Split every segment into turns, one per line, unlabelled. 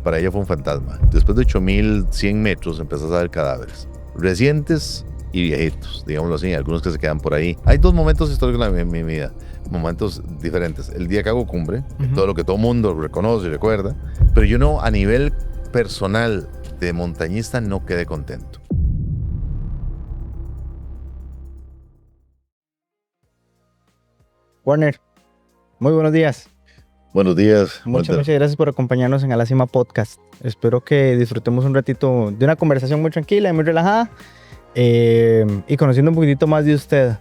para ella fue un fantasma. Después de 8.100 metros empezás a ver cadáveres. Recientes y viejitos, digámoslo así, algunos que se quedan por ahí. Hay dos momentos históricos en mi vida, momentos diferentes. El día que hago cumbre, todo lo que todo mundo reconoce y recuerda, pero yo no, a nivel personal de montañista, no quedé contento.
Warner, muy buenos días.
Buenos días.
Muchas gracias por acompañarnos en A la Cima Podcast. Espero que disfrutemos un ratito de una conversación muy tranquila y muy relajada y conociendo un poquitito más de usted.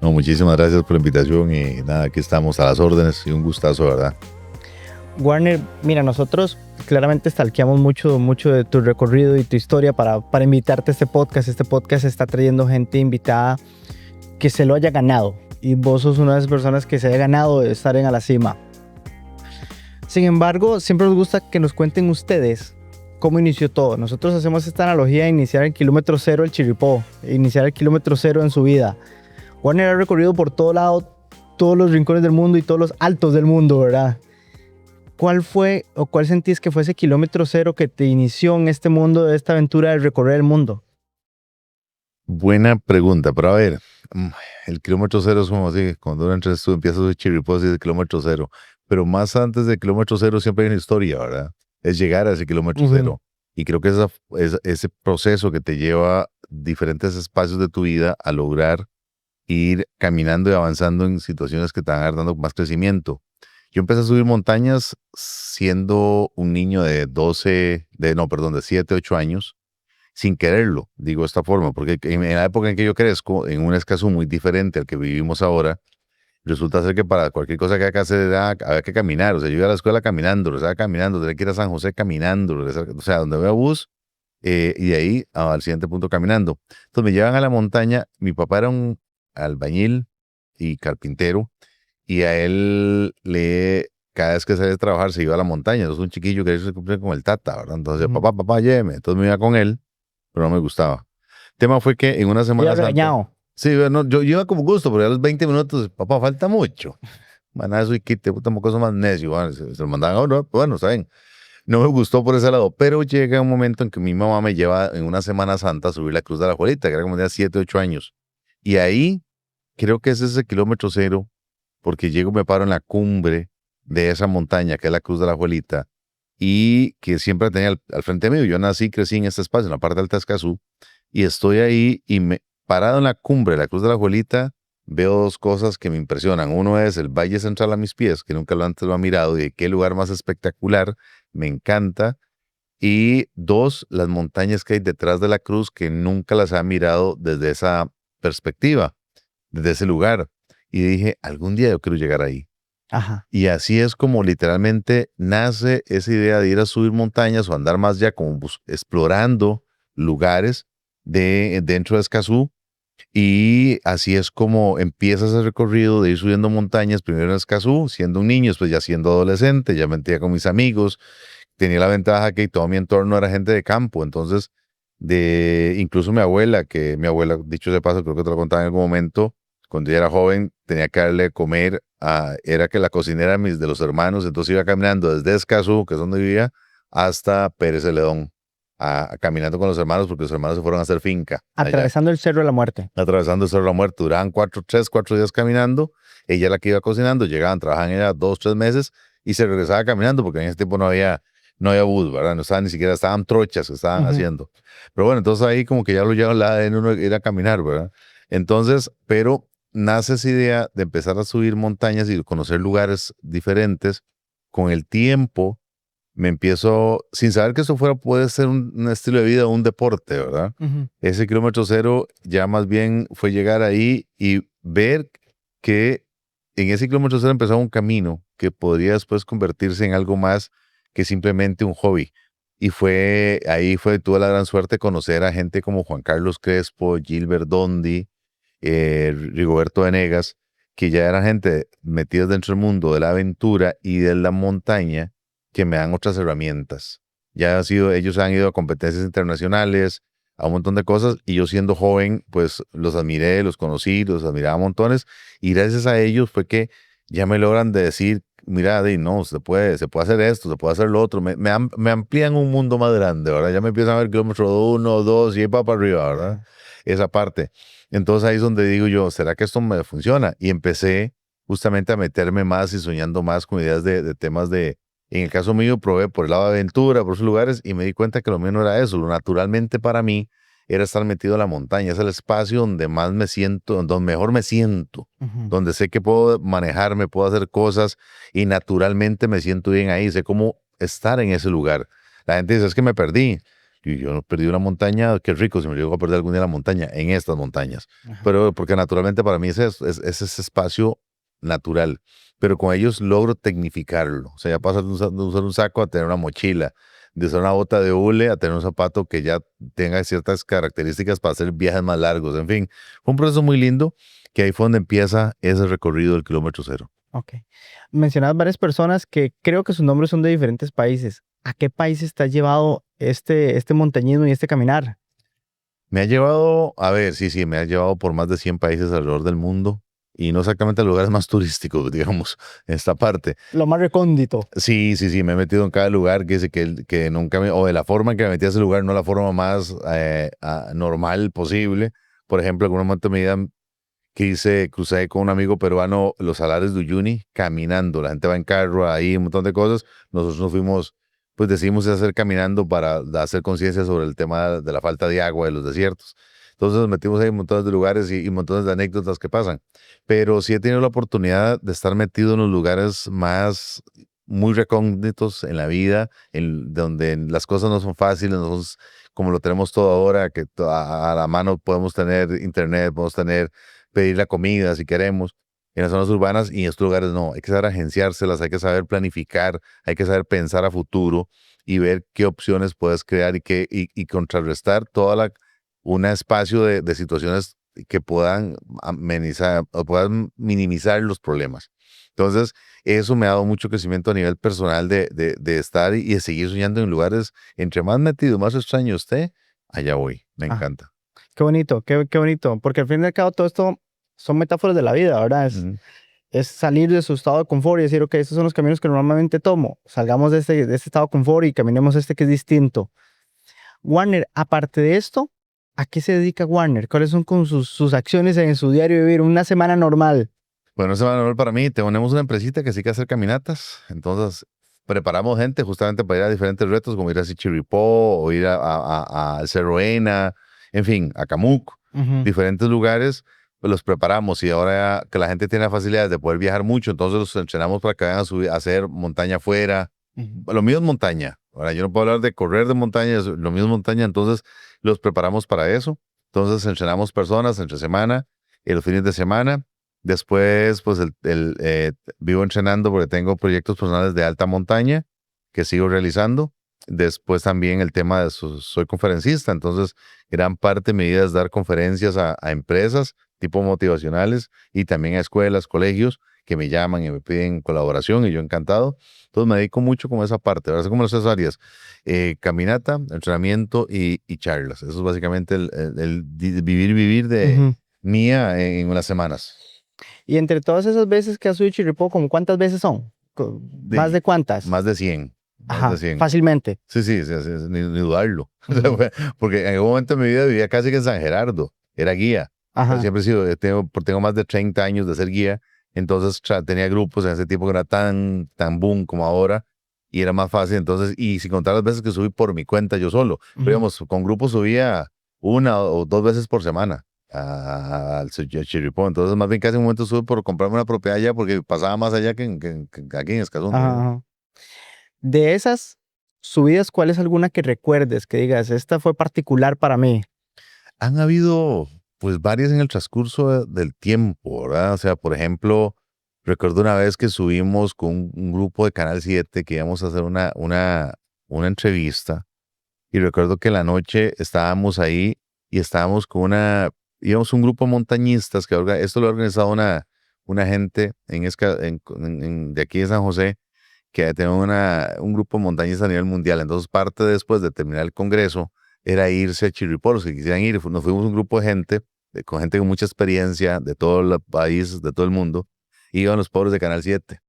No, muchísimas gracias por la invitación y nada, aquí estamos a las órdenes y un gustazo, ¿verdad?
Warner, mira, nosotros claramente stalkeamos mucho de tu recorrido y tu historia para invitarte a este podcast. Este podcast está trayendo gente invitada que se lo haya ganado y vos sos una de esas personas que se haya ganado de estar en A la Cima. Sin embargo, siempre nos gusta que nos cuenten ustedes cómo inició todo. Nosotros hacemos esta analogía de iniciar el kilómetro cero el Chirripó, iniciar el kilómetro cero en su vida. Warner ha recorrido por todo lado, todos los rincones del mundo y todos los altos del mundo, ¿verdad? ¿Cuál fue o cuál sentís que fue ese kilómetro cero que te inició en este mundo, de esta aventura de recorrer el mundo?
Buena pregunta, pero a ver, el kilómetro cero es como así, cuando uno tú empiezas a Chirripó y es el kilómetro cero, pero más antes del kilómetro cero siempre hay una historia, ¿verdad? Es llegar a ese kilómetro cero. Y creo que ese proceso que te lleva diferentes espacios de tu vida a lograr ir caminando y avanzando en situaciones que te van a dar dando más crecimiento. Yo empecé a subir montañas siendo un niño de 7, 8 años, sin quererlo, digo de esta forma, porque en la época en que yo crezco, en un Escazú muy diferente al que vivimos ahora, resulta ser que para cualquier cosa que haya que hacer había que caminar. O sea, yo iba a la escuela caminando, regresaba caminando, tenía que ir a San José caminando, o sea, donde veo bus, y de ahí al siguiente punto caminando. Entonces me llevan a la montaña. Mi papá era un albañil y carpintero, y a él cada vez que salía de trabajar se iba a la montaña. Entonces un chiquillo que se cumple con el tata, ¿verdad? Entonces, papá, lléveme. Entonces me iba con él, pero no me gustaba. El tema fue que en una Semana Santa... Sí, bueno, yo iba como gusto, porque a los 20 minutos, papá, falta mucho. Maná, eso y quite, tampoco son más necio. Bueno, se lo mandaban a uno, bueno, saben. No me gustó por ese lado, pero llega un momento en que mi mamá me lleva en una Semana Santa a subir la Cruz de la Juelita, que era como de 7, 8 años. Y ahí creo que es ese kilómetro cero, porque llego, me paro en la cumbre de esa montaña, que es la Cruz de la Juelita, y que siempre tenía al frente mío. Yo crecí en este espacio, en la parte alta de Escazú, y estoy ahí y parado en la cumbre de la Cruz de la Juelita, veo dos cosas que me impresionan. Uno es el Valle Central a mis pies, que nunca antes lo he mirado, y qué lugar más espectacular, me encanta. Y dos, las montañas que hay detrás de la cruz, que nunca las he mirado desde esa perspectiva, desde ese lugar. Y dije, algún día yo quiero llegar ahí.
Ajá.
Y así es como literalmente nace esa idea de ir a subir montañas o andar más ya como explorando lugares dentro de Escazú. Y así es como empieza ese recorrido de ir subiendo montañas, primero en Escazú, siendo un niño, después ya siendo adolescente, ya me metía con mis amigos. Tenía la ventaja que todo mi entorno era gente de campo, entonces incluso mi abuela, dicho de paso, creo que te lo contaba en algún momento, cuando yo era joven, tenía que darle de comer era que la cocinera de los hermanos, entonces iba caminando desde Escazú, que es donde vivía, hasta Pérez Celedón, caminando con los hermanos, porque los hermanos se fueron a hacer finca.
Atravesando el Cerro de la Muerte.
Atravesando el Cerro de la Muerte. Duraban 3, 4 días caminando. Ella la que iba cocinando, llegaban, trabajaban ella 2, 3 meses y se regresaba caminando, porque en ese tiempo no había bus, ¿verdad? No estaban ni siquiera, estaban trochas que estaban haciendo. Pero bueno, entonces ahí como que ya lo llevan la ADN uno ir a caminar, ¿verdad? Entonces, pero nace esa idea de empezar a subir montañas y conocer lugares diferentes. Con el tiempo me empiezo, sin saber que eso puede ser un estilo de vida o un deporte, ¿verdad? Ese kilómetro cero ya más bien fue llegar ahí y ver que en ese kilómetro cero empezaba un camino que podría después convertirse en algo más que simplemente un hobby. Y tuve la gran suerte de conocer a gente como Juan Carlos Crespo, Gilbert Dondi, Rigoberto Venegas, que ya era gente metida dentro del mundo de la aventura y de la montaña, que me dan otras herramientas. Ellos han ido a competencias internacionales, a un montón de cosas, y yo siendo joven, pues los admiré, los conocí, los admiraba montones, y gracias a ellos fue que ya me logran decir, mira, no, se puede hacer esto, se puede hacer lo otro, me amplían un mundo más grande, ¿verdad? Ya me empiezan a ver kilómetro 1, 2 y ahí para arriba, ¿verdad? Esa parte. Entonces ahí es donde digo yo, ¿será que esto me funciona? Y empecé justamente a meterme más y soñando más con ideas de temas en el caso mío, probé por el lado de aventura, por esos lugares, y me di cuenta que lo mío no era eso. Lo naturalmente para mí era estar metido en la montaña. Es el espacio donde más me siento, donde mejor me siento,
Ujú.
donde sé que puedo manejarme, puedo hacer cosas y naturalmente me siento bien ahí. Sé cómo estar en ese lugar. La gente dice, es que me perdí. Y yo no perdí una montaña, qué rico si me llego a perder algún día la montaña, en estas montañas.
Ajá.
Pero porque naturalmente para mí es ese espacio natural. Pero con ellos logro tecnificarlo. O sea, ya pasas de usar un saco a tener una mochila, de usar una bota de hule a tener un zapato que ya tenga ciertas características para hacer viajes más largos. En fin, fue un proceso muy lindo que ahí fue donde empieza ese recorrido del kilómetro cero.
Ok. Mencionabas varias personas que creo que sus nombres son de diferentes países. ¿A qué países te ha llevado este montañismo y este caminar?
Me ha llevado, a ver, sí, me ha llevado por más de 100 países alrededor del mundo y no exactamente a lugares más turísticos, digamos, en esta parte.
Lo más recóndito.
Sí, me he metido en cada lugar que, que nunca o de la forma en que me metí a ese lugar, no la forma más normal posible. Por ejemplo, en algún momento de mi vida crucé con un amigo peruano los salares de Uyuni caminando. La gente va en carro, ahí un montón de cosas. Nosotros nos fuimos, pues decidimos hacer caminando para hacer conciencia sobre el tema de la falta de agua de los desiertos. Entonces nos metimos ahí en montones de lugares y montones de anécdotas que pasan. Pero sí he tenido la oportunidad de estar metido en los lugares más muy recónditos en la vida, donde las cosas no son fáciles, no son como lo tenemos todo ahora, que a la mano podemos tener internet, podemos pedir la comida si queremos. En las zonas urbanas y en estos lugares no, hay que saber agenciárselas, hay que saber planificar, hay que saber pensar a futuro y ver qué opciones puedes crear y contrarrestar un espacio de situaciones que puedan amenizar o puedan minimizar los problemas. Entonces, eso me ha dado mucho crecimiento a nivel personal de estar y de seguir soñando en lugares, entre más metido, más extraño esté, allá voy, me
Ah,
encanta.
qué bonito, qué bonito. Porque al fin y al cabo todo esto son metáforas de la vida, ¿verdad?
Ujú.
Es salir de su estado de confort y decir, ok, estos son los caminos que normalmente tomo. Salgamos de este estado de confort y caminemos este que es distinto. Warner, aparte de esto, ¿a qué se dedica Warner? ¿Cuáles son con sus acciones en su diario vivir? Una semana normal.
Bueno, semana normal para mí. Tenemos una empresita que sí que hacer caminatas. Entonces, preparamos gente justamente para ir a diferentes retos, como ir a Sichiripó o ir al Cerro Ena, en fin, a Camuc,
Ujú,
diferentes lugares. Pues los preparamos y ahora que la gente tiene facilidades de poder viajar mucho, entonces los entrenamos para que vayan a subir, a hacer montaña afuera.
ujú.
Lo mío es montaña. Ahora, yo no puedo hablar de correr de montaña, lo mío es montaña, entonces los preparamos para eso. Entonces, entrenamos personas entre semana y los fines de semana. Después, pues vivo entrenando porque tengo proyectos personales de alta montaña que sigo realizando. Después también el tema de soy conferencista, entonces gran parte de mi vida es dar conferencias a empresas tipo motivacionales y también a escuelas, colegios que me llaman y me piden colaboración y yo encantado. Entonces me dedico mucho como a esa parte, ¿verdad? Son como las tres áreas, caminata, entrenamiento y charlas. Eso es básicamente el vivir de
Ujú.
mía en unas semanas.
Y entre todas esas veces que has subido Chirripó, ¿como cuántas veces son? ¿Más
De
de cuántas?
más de 100, más de
Ajá,
100.
fácilmente.
Sí, ni dudarlo. O sea,
Ujú.
porque en algún momento de mi vida vivía casi que en San Gerardo, era guía. Yo
Ajá.
siempre he sido, tengo más de 30 años de ser guía, entonces tenía grupos en ese tiempo que era tan boom como ahora, y era más fácil, entonces, y sin contar las veces que subí por mi cuenta yo solo, pero
Ujú.
digamos, con grupos subía una o dos veces por semana al Chirripó, entonces más bien casi un momento sube por comprarme una propiedad allá, porque pasaba más allá que aquí en Escazú.
Ajá, ajá. De esas subidas, ¿cuál es alguna que recuerdes, que digas, esta fue particular para mí?
Han habido, pues, varias en el transcurso del tiempo, ¿verdad? O sea, por ejemplo, recuerdo una vez que subimos con un grupo de Canal 7 que íbamos a hacer una entrevista y recuerdo que en la noche estábamos ahí y estábamos íbamos un grupo de montañistas esto lo ha organizado una gente de aquí de San José que tenemos un grupo de montañistas a nivel mundial. Entonces, parte después de terminar el congreso era irse a Chirripó, los que quisieran ir. Nos fuimos un grupo de gente, con gente con mucha experiencia de todo el país, de todo el mundo, iban los pobres de Canal 7.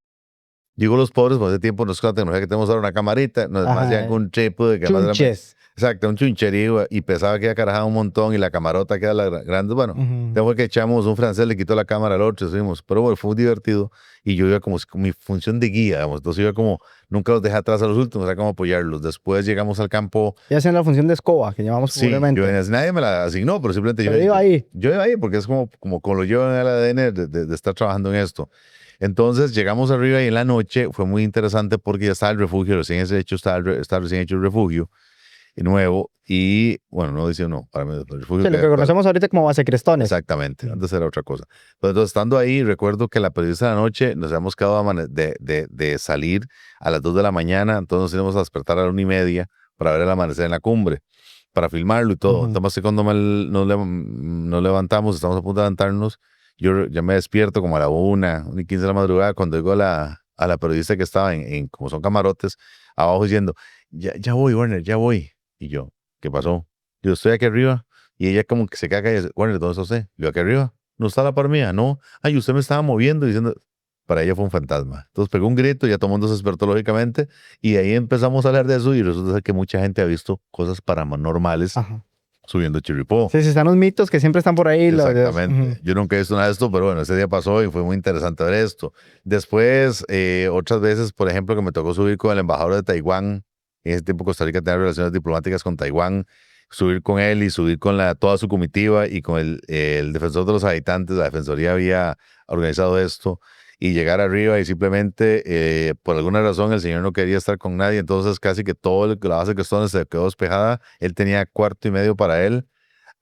Digo los pobres, por ese tiempo no es con la tecnología que tenemos ahora, una camarita, no es más ya con un trípode que además era,
Chunches.
exacto, un chuncherío y pesaba que ya carajaba un montón y la camarota que era la grande. Bueno, después que echamos un francés, le quitó la cámara al otro, seguimos, pero bueno, fue muy divertido y yo iba como con mi función de guía, digamos, entonces iba como, nunca los dejé atrás a los últimos, era como apoyarlos. Después llegamos al campo.
Y hacen la función de escoba, que llamamos
Sí,
popularmente.
nadie me la asignó, pero simplemente
Pero iba ahí.
yo iba ahí porque es como lo llevo en el ADN de estar trabajando en esto. Entonces llegamos arriba y en la noche fue muy interesante porque ya estaba el refugio, estaba recién hecho el refugio nuevo y, bueno, no dice no, para mí el refugio.
Sí, lo que conocemos ahorita como Base Crestones.
Exactamente, antes era otra cosa. Pero entonces, estando ahí, recuerdo que la periodista de la noche nos habíamos quedado de salir a las 2 de la mañana, entonces nos íbamos a despertar a la 1:30 para ver el amanecer en la cumbre, para filmarlo y todo. Entonces, cuando nos levantamos, estamos a punto de levantarnos, yo ya me despierto como a la 1:15 de la madrugada, cuando digo a la periodista que estaba como son camarotes, abajo diciendo, ya voy, Werner, ya voy. Y yo, ¿qué pasó? Yo estoy aquí arriba. Y ella como que se caga y dice, Werner, ¿dónde está usted? Yo, aquí arriba. No está la par mía, no. Ay, usted me estaba moviendo diciendo, para ella fue un fantasma. Entonces pegó un grito, ya todo el mundo se despertó lógicamente y ahí empezamos a hablar de eso y resulta ser que mucha gente ha visto cosas paranormales subiendo Chirripó.
Sí, están los mitos que siempre están por ahí.
Exactamente. Yo nunca he visto nada de esto, pero bueno, ese día pasó y fue muy interesante ver esto. Después, otras veces, por ejemplo, que me tocó subir con el embajador de Taiwán. En ese tiempo Costa Rica tenía relaciones diplomáticas con Taiwán. Subir con él y subir con toda su comitiva y con el defensor de los habitantes. La defensoría había organizado esto y llegar arriba y simplemente por alguna razón el señor no quería estar con nadie, entonces casi que la base de Crestones se quedó despejada. Él tenía 1/4 para él,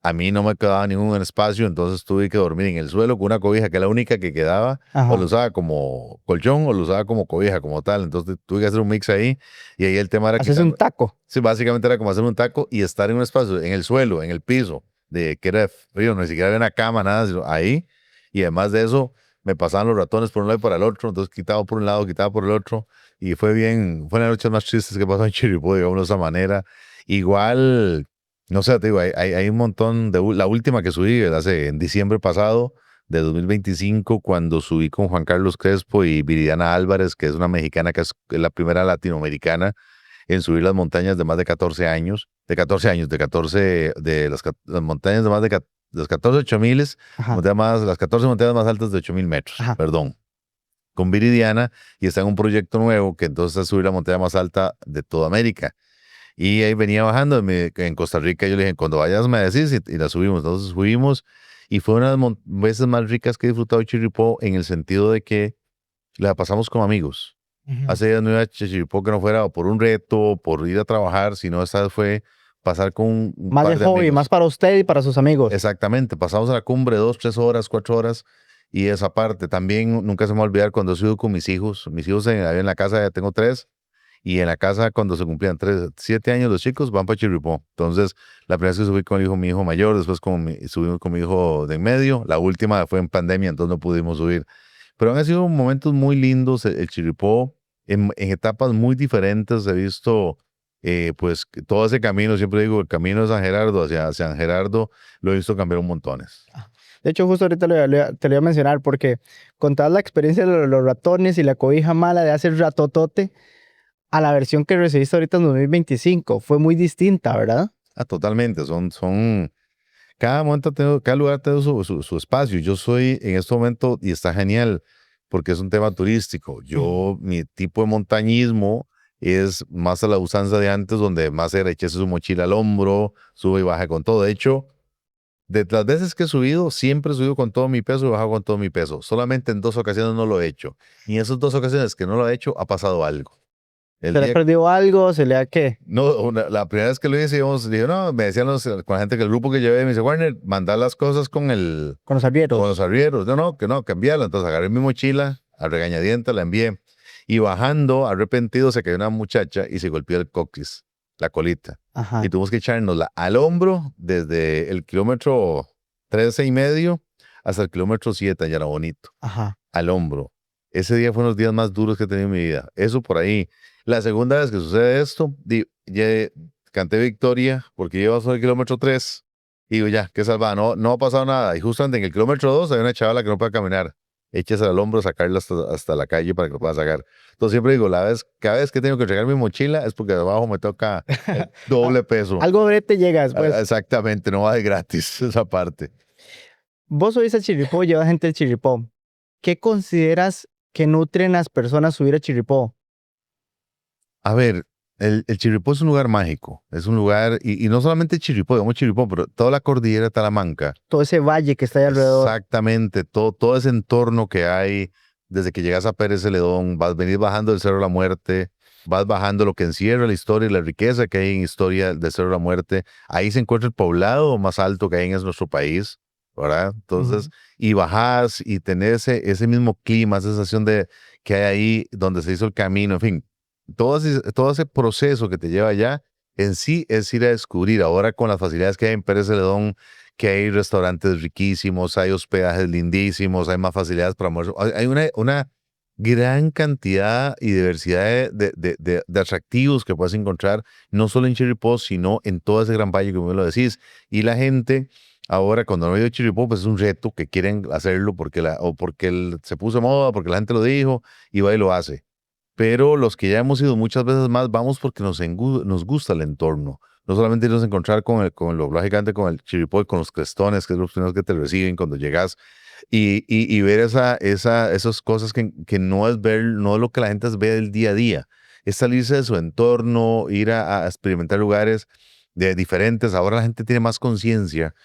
a mí no me quedaba ningún espacio, entonces tuve que dormir en el suelo con una cobija que es la única que quedaba. O lo usaba como colchón o lo usaba como cobija como tal, entonces tuve que hacer un mix ahí y ahí el tema era
haces un taco.
Sí, básicamente era como hacer un taco y estar en un espacio, en el suelo, en el piso, que era frío, ni siquiera había una cama, nada, sino ahí. Y además de eso, me pasaban los ratones por un lado y para el otro, entonces quitaba por un lado, quitaba por el otro. Y fue una de las noches más tristes que pasó en Chirripó, digamos de esa manera. Igual, no sé, te digo, hay un montón la última que subí, en diciembre pasado, de 2025, cuando subí con Juan Carlos Crespo y Viridiana Álvarez, que es una mexicana que es la primera latinoamericana en subir las montañas de más de 14 años, de las montañas de más de los 14 8000, las 14 montañas más altas de 8000 metros, perdón, con Viridiana, y está en un proyecto nuevo que entonces es subir la montaña más alta de toda América. Y ahí venía bajando en Costa Rica, yo le dije, cuando vayas me decís y la subimos. Entonces subimos y fue una de las veces más ricas que he disfrutado de Chirripó en el sentido de que la pasamos como amigos. Hace días no iba a Chirripó que no fuera por un reto, por ir a trabajar, sino esta vez fue pasar con un
más
par
de hobby,
amigos.
más para usted y para sus amigos.
Exactamente, pasamos a la cumbre 2, 3 horas, 4 horas y esa parte. También nunca se me va a olvidar cuando he subido con mis hijos. Mis hijos en la casa ya tengo 3 y en la casa cuando se cumplían 7 años los chicos van para Chirripó. Entonces la primera vez que subí con mi hijo mayor, después subimos con mi hijo de en medio, la última fue en pandemia, entonces no pudimos subir. Pero han sido momentos muy lindos, el Chirripó, en etapas muy diferentes. He visto, pues, todo ese camino, siempre digo, el camino de San Gerardo hacia San Gerardo, lo he visto cambiar un montones.
De hecho, justo ahorita te lo iba a mencionar porque contabas la experiencia de los ratones y la cobija mala de hace ratotote a la versión que recibiste ahorita en 2025. Fue muy distinta, ¿verdad?
Totalmente. Cada lugar tiene su espacio. Yo soy en este momento, y está genial, porque es un tema turístico. Mi tipo de montañismo es más a la usanza de antes, donde más era echarse su mochila al hombro, sube y baja con todo. De hecho, de las veces que he subido, siempre he subido con todo mi peso y bajado con todo mi peso. Solamente en 2 ocasiones no lo he hecho. Y en esas 2 ocasiones que no lo he hecho, ha pasado algo.
¿Se le ha perdido algo? ¿Se le ha qué?
No, la primera vez que lo hice, dije, no, me decían con la gente que el grupo que llevé, me dice, Warner, mandar las cosas con
los arrieros.
Con los arrieros. No, cambiarla. Entonces agarré mi mochila, a regañadientes la envié. Y bajando, arrepentido, se cayó una muchacha y se golpeó el coxis, la colita. Y tuvimos que echárnosla al hombro desde el kilómetro 13.5 hasta el kilómetro 7, ya era bonito. Al hombro. Ese día fue uno de los días más duros que he tenido en mi vida. Eso por ahí. La segunda vez que sucede esto, canté victoria porque llevo solo el kilómetro 3 y digo, ya, qué salvada, no ha pasado nada. Y justamente en el kilómetro 2 hay una chavala que no puede caminar échese al hombro, sacarla hasta la calle para que lo pueda sacar. Entonces siempre digo, cada vez que tengo que entregar mi mochila es porque debajo me toca el doble peso.
Algo brete llega después.
Exactamente, no va de gratis esa parte.
Vos subís a Chirripó, llevas gente al Chirripó. ¿Qué consideras que nutren las personas subir a Chirripó?
A ver, el Chirripó es un lugar mágico. Es un lugar, y no solamente Chirripó, digamos Chirripó, pero toda la cordillera de Talamanca.
Todo ese valle que está ahí alrededor.
Exactamente, todo ese entorno que hay, desde que llegas a Pérez Celedón, venir bajando del Cerro de la Muerte, vas bajando lo que encierra la historia y la riqueza que hay en historia del Cerro de la Muerte. Ahí se encuentra el poblado más alto que hay en nuestro país, ¿verdad? Entonces, y bajás y tenés ese mismo clima, esa sensación de que hay ahí donde se hizo el camino, en fin, todo ese proceso que te lleva allá en sí es ir a descubrir. Ahora con las facilidades que hay en Pérez Celedón, que hay restaurantes riquísimos, hay hospedajes lindísimos, hay más facilidades para almuerzo. Hay una gran cantidad y diversidad de atractivos que puedes encontrar, no solo en Chirripó, sino en todo ese gran valle, como lo decís. Y la gente, ahora cuando no ha ido a Chirripó, pues es un reto que quieren hacerlo porque se puso de moda, porque la gente lo dijo, y va y lo hace. Pero los que ya hemos ido muchas veces más, vamos porque nos gusta el entorno. No solamente irnos a encontrar lógicamente con el Chirripó y con los crestones, que es los primeros que te reciben cuando llegas, y ver esas cosas que no es ver, no es lo que la gente ve del día a día. Es salirse de su entorno, ir a experimentar lugares diferentes. Ahora la gente tiene más conciencia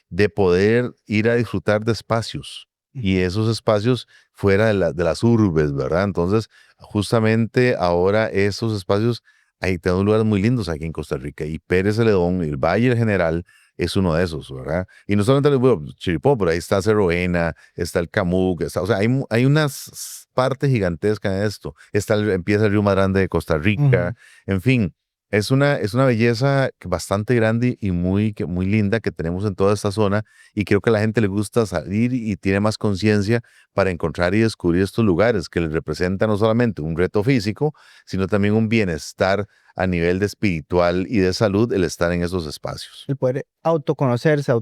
de poder ir a disfrutar de espacios y esos espacios fuera de las urbes, ¿verdad? Entonces, justamente ahora esos espacios, ahí tenemos lugares muy lindos aquí en Costa Rica y Pérez Celedón, el Valle General, es uno de esos, ¿verdad? Y no solamente Chiripó, pero ahí está Cerro Ena, está el Camuc, o sea, hay unas partes gigantescas en esto. Empieza el río más grande de Costa Rica, en fin. Es una belleza bastante grande y muy linda que tenemos en toda esta zona y creo que a la gente le gusta salir y tiene más conciencia para encontrar y descubrir estos lugares que les representan no solamente un reto físico, sino también un bienestar a nivel de espiritual y de salud el estar en esos espacios.
El poder autoconocerse,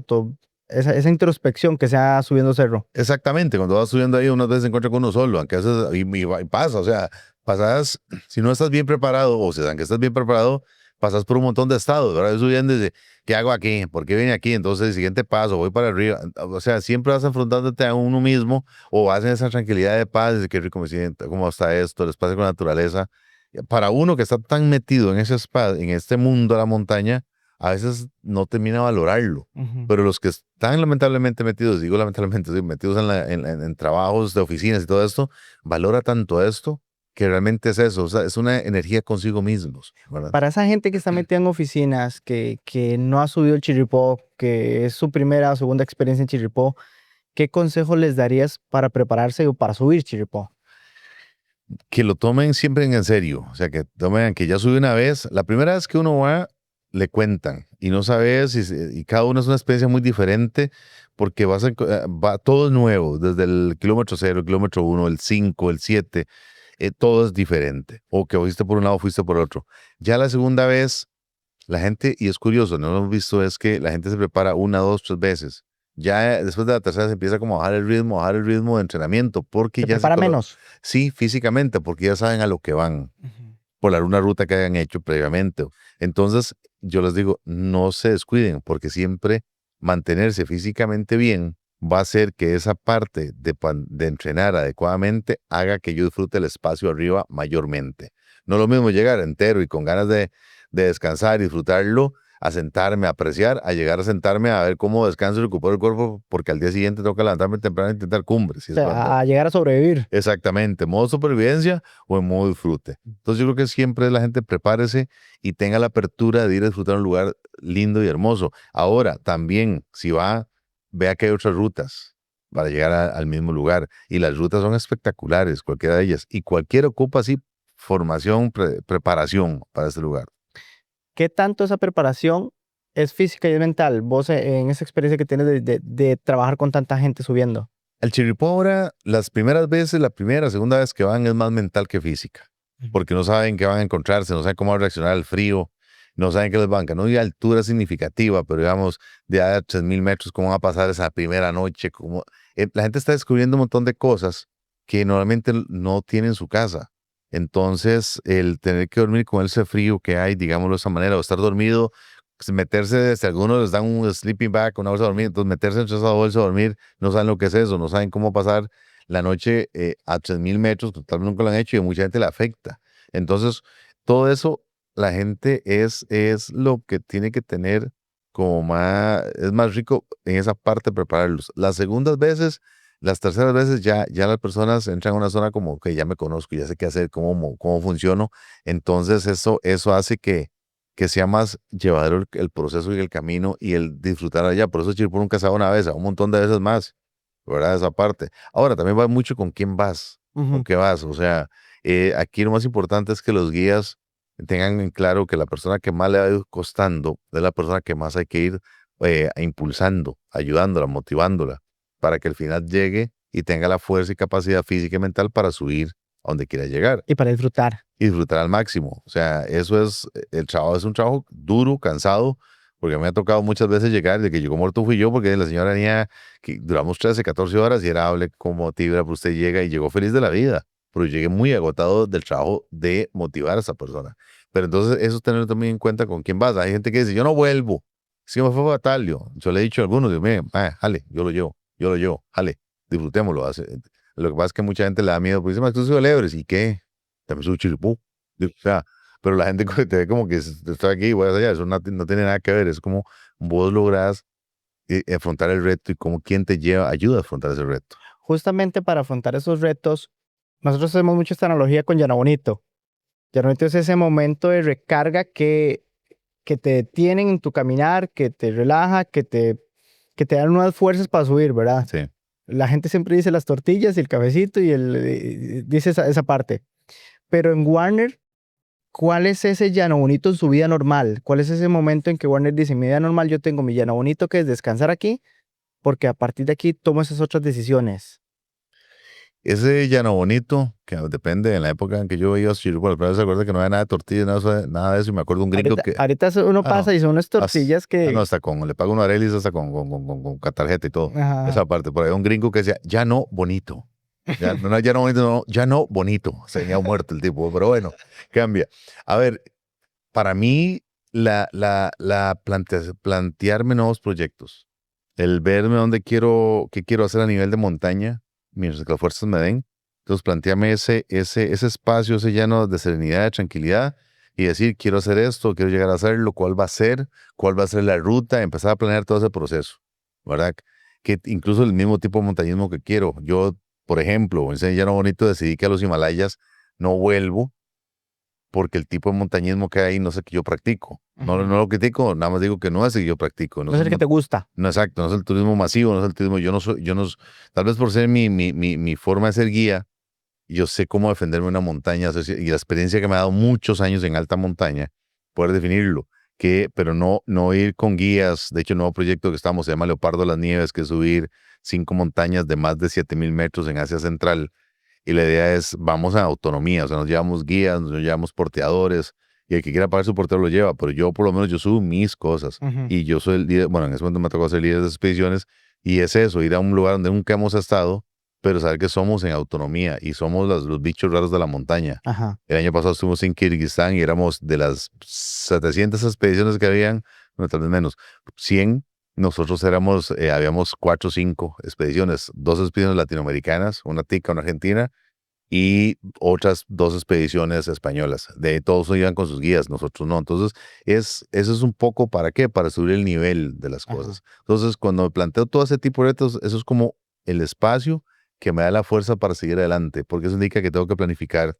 esa introspección que se va subiendo cerro.
Exactamente, cuando vas subiendo ahí unas veces se encuentra con uno solo, aunque a veces y pasa, o sea, pasas, si no estás bien preparado, o sea, aunque estás bien preparado, pasas por un montón de estados, ¿verdad? Yo subiendo desde, ¿qué hago aquí? ¿Por qué vine aquí? Entonces, el siguiente paso, voy para arriba. O sea, siempre vas afrontándote a uno mismo o vas en esa tranquilidad de paz, de qué rico me siento, cómo está esto, el espacio con la naturaleza. Para uno que está tan metido en ese espacio, en este mundo de la montaña, a veces no termina de valorarlo. Pero los que están lamentablemente metidos, digo lamentablemente, sí, metidos en trabajos de oficinas y todo esto, valora tanto esto que realmente es eso, o sea, es una energía consigo mismos, ¿verdad?
Para esa gente que está metida en oficinas, que no ha subido el Chirripó, que es su primera o segunda experiencia en Chirripó, ¿qué consejo les darías para prepararse o para subir Chirripó?
Que lo tomen siempre en serio, o sea, que tomen, que ya subí una vez, la primera vez que uno va, le cuentan y no sabes, y cada uno es una experiencia muy diferente porque todo es nuevo, desde el kilómetro 0, el kilómetro 1, el 5, el 7, todo es diferente, o que fuiste por un lado, fuiste por otro. Ya la segunda vez, la gente, y es curioso, no lo hemos visto, es que la gente se prepara una, dos, tres veces. Ya después de la tercera se empieza como a bajar el ritmo de entrenamiento, porque
¿Se
ya
prepara menos?
Sí, físicamente, porque ya saben a lo que van, por una ruta que hayan hecho previamente. Entonces, yo les digo, no se descuiden, porque siempre mantenerse físicamente bien va a hacer que esa parte de entrenar adecuadamente haga que yo disfrute el espacio arriba mayormente. No es lo mismo llegar entero y con ganas de descansar y disfrutarlo, a sentarme, a apreciar, a llegar a sentarme a ver cómo descanso y recupero el cuerpo, porque al día siguiente tengo que levantarme temprano e intentar cumbres.
O sea, a llegar a sobrevivir.
Exactamente, modo supervivencia o en modo disfrute. Entonces yo creo que siempre la gente prepárese y tenga la apertura de ir a disfrutar un lugar lindo y hermoso. Ahora, también, si va, vea que hay otras rutas para llegar al mismo lugar. Y las rutas son espectaculares, cualquiera de ellas. Y cualquiera ocupa así formación, preparación para este lugar.
¿Qué tanto esa preparación es física y es mental? Vos en esa experiencia que tienes de trabajar con tanta gente subiendo.
El Chirripó ahora, las primeras veces, la primera, segunda vez que van es más mental que física, porque no saben qué van a encontrarse, no saben cómo reaccionar al frío. no saben qué les banca, no hay altura significativa, pero digamos, de a 3.000 metros, ¿cómo va a pasar esa primera noche? La gente está descubriendo un montón de cosas que normalmente no tiene en su casa. Entonces, el tener que dormir con ese frío que hay, digámoslo de esa manera, o estar dormido, meterse, si algunos les dan un sleeping bag, una bolsa de dormir, entonces meterse entre esa bolsa de dormir, no saben lo que es eso, no saben cómo pasar la noche a 3.000 metros, tal vez nunca lo han hecho y a mucha gente le afecta. Entonces, todo eso, la gente es lo que tiene que tener como más, es más rico en esa parte prepararlos. Las segundas veces, las terceras veces ya las personas entran a una zona como que ya me conozco, ya sé qué hacer, cómo funciono. Entonces eso hace que sea más llevadero el proceso y el camino y el disfrutar allá. Por eso Chirripó nunca se va una vez, a un montón de veces más, ¿verdad? Esa parte. Ahora, también va mucho con quién vas, con
Ujú.
qué vas. O sea, aquí lo más importante es que los guías tengan en claro que la persona que más le va a ir costando es la persona que más hay que ir impulsando, ayudándola, motivándola, para que al final llegue y tenga la fuerza y capacidad física y mental para subir a donde quiera llegar
Y para disfrutar.
y disfrutar al máximo. O sea, eso es, el trabajo es un trabajo duro, cansado, porque me ha tocado muchas veces llegar, de que llegó muerto fui yo, porque la señora venía, que duramos 13, 14 horas y era hable como tibra, pero usted llega y llegó feliz de la vida, pero llegué muy agotado del trabajo de motivar a esa persona. Pero entonces eso tener también en cuenta con quién vas. Hay gente que dice, yo no vuelvo, si me fue fatal, yo le he dicho a algunos, digo, miren, jale, yo lo llevo, jale, disfrutémoslo. Lo que pasa es que mucha gente le da miedo, pues dice, tú soy Lebres, ¿y qué? También soy Chiripú. O sea, pero la gente te ve como que estoy aquí, voy allá, eso no tiene nada que ver, es como vos lográs afrontar el reto y como quien te lleva, ayuda a afrontar ese reto.
Justamente para afrontar esos retos, nosotros hacemos mucho esta analogía con Llano Bonito. Llano Bonito es ese momento de recarga que te detienen en tu caminar, que te relaja, que te dan nuevas fuerzas para subir, ¿verdad?
Sí.
La gente siempre dice las tortillas y el cafecito y dice esa parte. Pero en Warner, ¿cuál es ese Llano Bonito en su vida normal? ¿Cuál es ese momento en que Warner dice, en mi vida normal yo tengo mi Llano Bonito que es descansar aquí, porque a partir de aquí tomo esas otras decisiones?
Ese llano bonito, que depende en la época en que yo iba a Chiripú, pero se acuerda que no había nada de tortillas, nada de eso, y me acuerdo un gringo que,
Ahorita uno
no,
pasa y son unas tortillas
no,
que...
hasta le pago uno a Arelis hasta con tarjeta y todo,
Ajá.
esa parte, por ahí un gringo que decía, ya no bonito, ya no bonito, no, ya no bonito, se venía muerto el tipo, pero bueno, cambia. A ver, para mí, plantearme nuevos proyectos, el verme qué quiero hacer a nivel de montaña, mientras que las fuerzas me den. Entonces, plantearme ese espacio, ese llano de serenidad, de tranquilidad, y decir, quiero hacer esto, quiero llegar a hacerlo, cuál va a ser la ruta, empezar a planear todo ese proceso, ¿verdad? Que incluso el mismo tipo de montañismo que quiero. Yo, por ejemplo, en ese llano bonito decidí que a los Himalayas no vuelvo porque el tipo de montañismo que hay no es el que yo practico. No
Ujú.
lo critico, nada más digo que no es el que yo practico. No
No
es
es el que te gusta.
no, exacto, no es el turismo masivo, no es el turismo, tal vez por ser mi forma de ser guía, yo sé cómo defenderme una montaña y la experiencia que me ha dado muchos años en alta montaña, poder definirlo, pero no ir con guías. De hecho, el nuevo proyecto que estamos se llama Leopardo de las Nieves, que es subir 5 montañas de más de 7.000 metros en Asia Central, y la idea es, vamos a autonomía, o sea, nos llevamos guías, nos llevamos porteadores, y el que quiera pagar su portero lo lleva, pero yo por lo menos yo subo mis cosas,
Ujú.
y yo soy el líder, bueno, en ese momento me tocó ser líder de expediciones, y es eso, ir a un lugar donde nunca hemos estado, pero saber que somos en autonomía, y somos los bichos raros de la montaña.
Ajá.
El año pasado estuvimos en Kirguistán y éramos de las 700 expediciones que habían, no, tal vez menos, 100. Nosotros habíamos 4 o 5 expediciones, 2 expediciones latinoamericanas, una tica, una argentina, y otras 2 expediciones españolas. De todos iban con sus guías, nosotros no. Entonces, eso es un poco para qué, para subir el nivel de las
Ajá.
cosas. Entonces, cuando me planteo todo ese tipo de retos, eso es como el espacio que me da la fuerza para seguir adelante, porque eso indica que tengo que planificar